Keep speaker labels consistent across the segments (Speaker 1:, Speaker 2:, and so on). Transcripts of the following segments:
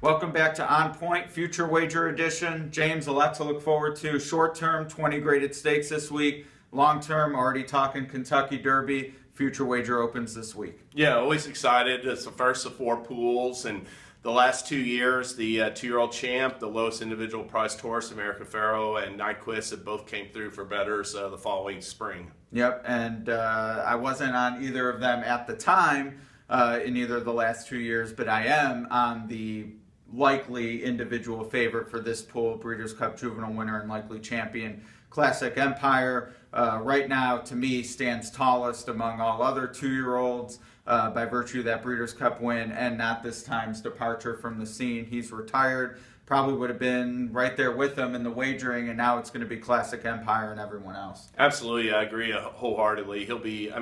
Speaker 1: Welcome back to On Point Future Wager Edition. James, a lot to look forward to. Short term, 20 graded stakes this week. Long term, already talking Kentucky Derby. Future Wager opens this week.
Speaker 2: Yeah, always excited. It's the first of 4 pools, and the last 2 years, the 2-year-old champ, the lowest individual priced horse, American Pharoah and Nyquist, that both came through for bettors the following spring.
Speaker 1: Yep, and I wasn't on either of them at the time in either of the last 2 years, but I am on the likely individual favorite for this pool, Breeders' Cup Juvenile winner and likely champion, Classic Empire. Right now, to me, stands tallest among all other 2-year-olds by virtue of that Breeders' Cup win and not this time's departure from the scene. He's retired. Probably would have been right there with him in the wagering, and now it's going to be Classic Empire and everyone else.
Speaker 2: Absolutely, I agree wholeheartedly. He'll be,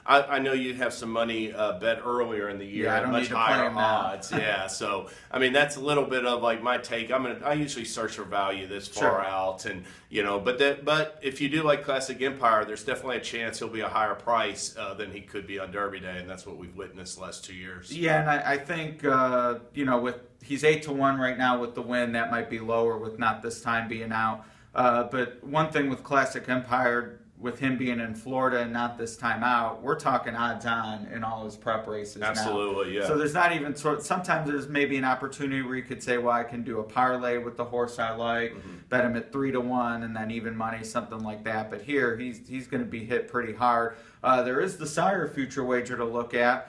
Speaker 2: I know you have some money bet earlier in the year
Speaker 1: I
Speaker 2: at
Speaker 1: don't
Speaker 2: much
Speaker 1: need to
Speaker 2: higher
Speaker 1: play him now.
Speaker 2: odds. Yeah, so, that's a little bit of like my take. I usually search for value this far out, and, but if you do like Classic Empire, there's definitely a chance he'll be a higher price than he could be on Derby Day, and that's what we've witnessed the last 2 years.
Speaker 1: Yeah, and I think, he's 8-1 right now with the win. That might be lower with not this time being out. But one thing with Classic Empire, with him being in Florida and not this time out, we're talking odds on in all his prep races.
Speaker 2: Absolutely,
Speaker 1: now.
Speaker 2: Yeah.
Speaker 1: So there's not even sometimes there's maybe an opportunity where you could say, well, I can do a parlay with the horse I like, bet him at 3-1, and then even money, something like that. But here he's going to be hit pretty hard. There is the Sire future wager to look at.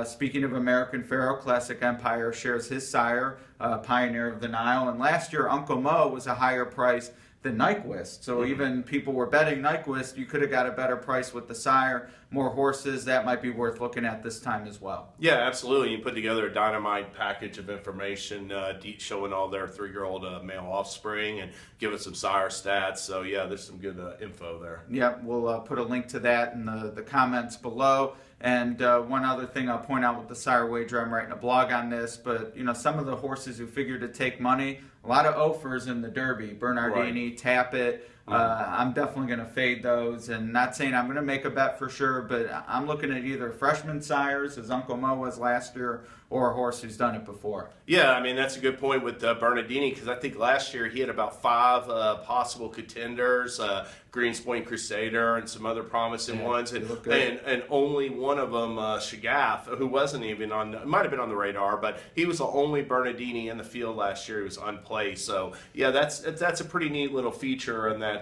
Speaker 1: Speaking of American Pharoah, Classic Empire shares his sire, Pioneer of the Nile. And last year, Uncle Mo was a higher price than Nyquist. So even people were betting Nyquist, you could have got a better price with the sire. More horses, that might be worth looking at this time as well.
Speaker 2: Yeah, absolutely. You put together a dynamite package of information showing all their 3-year-old male offspring and give us some sire stats. So, yeah, there's some good info there.
Speaker 1: Yep, we'll put a link to that in the comments below. And one other thing I'll point out with the sire wager, I'm writing a blog on this, but some of the horses who figure to take money, a lot of offers in the Derby, Bernardini, Tappet. I'm definitely going to fade those, and not saying I'm going to make a bet for sure, but I'm looking at either freshman sires, as Uncle Mo was last year, or a horse who's done it before.
Speaker 2: Yeah, that's a good point with Bernardini, because I think last year he had about 5 possible contenders, Greens Point Crusader and some other promising ones, and only one of them, Shagath, who wasn't even might have been on the radar, but he was the only Bernardini in the field last year who was unplaced. So yeah, that's a pretty neat little feature in that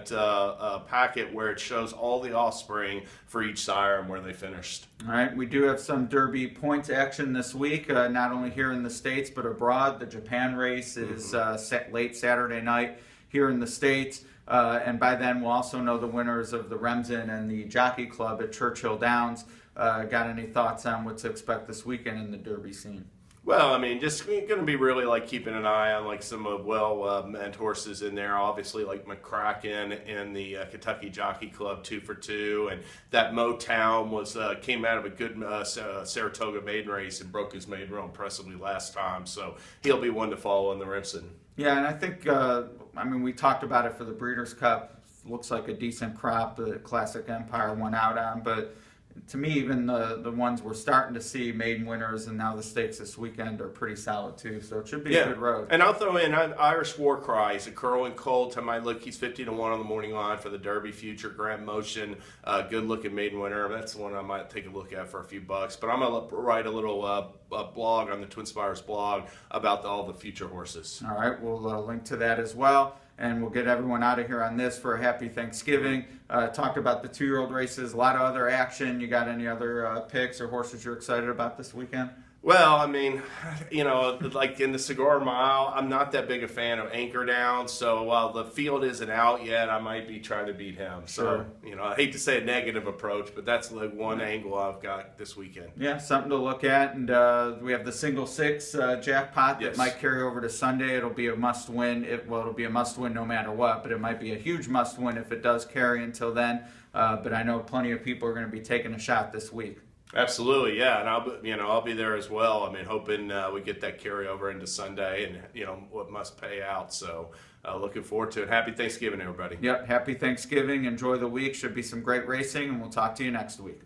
Speaker 2: packet where it shows all the offspring for each sire and where they finished.
Speaker 1: All right, we do have some Derby points action this week, not only here in the States but abroad. The Japan race is late Saturday night here in the States. And by then we'll also know the winners of the Remsen and the Jockey Club at Churchill Downs. Got any thoughts on what to expect this weekend in the Derby scene?
Speaker 2: Well, just going to be really like keeping an eye on like some well-meant horses in there. Obviously, like McCracken and the Kentucky Jockey Club 2 for 2, and that Motown came out of a good Saratoga maiden race and broke his maiden real impressively last time. So he'll be one to follow in the Remsen.
Speaker 1: Yeah, and I think we talked about it for the Breeders' Cup. Looks like a decent crop. The Classic Empire won out on, but to me, even the ones we're starting to see, maiden winners and now the stakes this weekend, are pretty solid too. So it should be a good road.
Speaker 2: And I'll throw in Irish War Cry. He's a curling colt. I might look. He's 50-1 on the morning line for the Derby Future Grand Motion. Good looking maiden winner. That's the one I might take a look at for a few bucks. But I'm gonna write a little blog on the twinspires blog about all the future horses.
Speaker 1: All right, we'll link to that as well. And we'll get everyone out of here on this for a happy Thanksgiving. Talked about the 2-year-old races, a lot of other action. You got any other picks or horses you're excited about this weekend?
Speaker 2: Well, like in the Cigar Mile, I'm not that big a fan of Anchor Down. So while the field isn't out yet, I might be trying to beat him. So, I hate to say a negative approach, but that's like one angle I've got this weekend.
Speaker 1: Yeah, something to look at. And we have the single 6 jackpot that might carry over to Sunday. It'll be a must-win. It'll be a must-win no matter what, but it might be a huge must-win if it does carry until then. But I know plenty of people are going to be taking a shot this week.
Speaker 2: Absolutely, yeah, and I'll be there as well. Hoping we get that carryover into Sunday, and what must pay out. So, looking forward to it. Happy Thanksgiving, everybody.
Speaker 1: Yep, happy Thanksgiving. Enjoy the week. Should be some great racing, and we'll talk to you next week.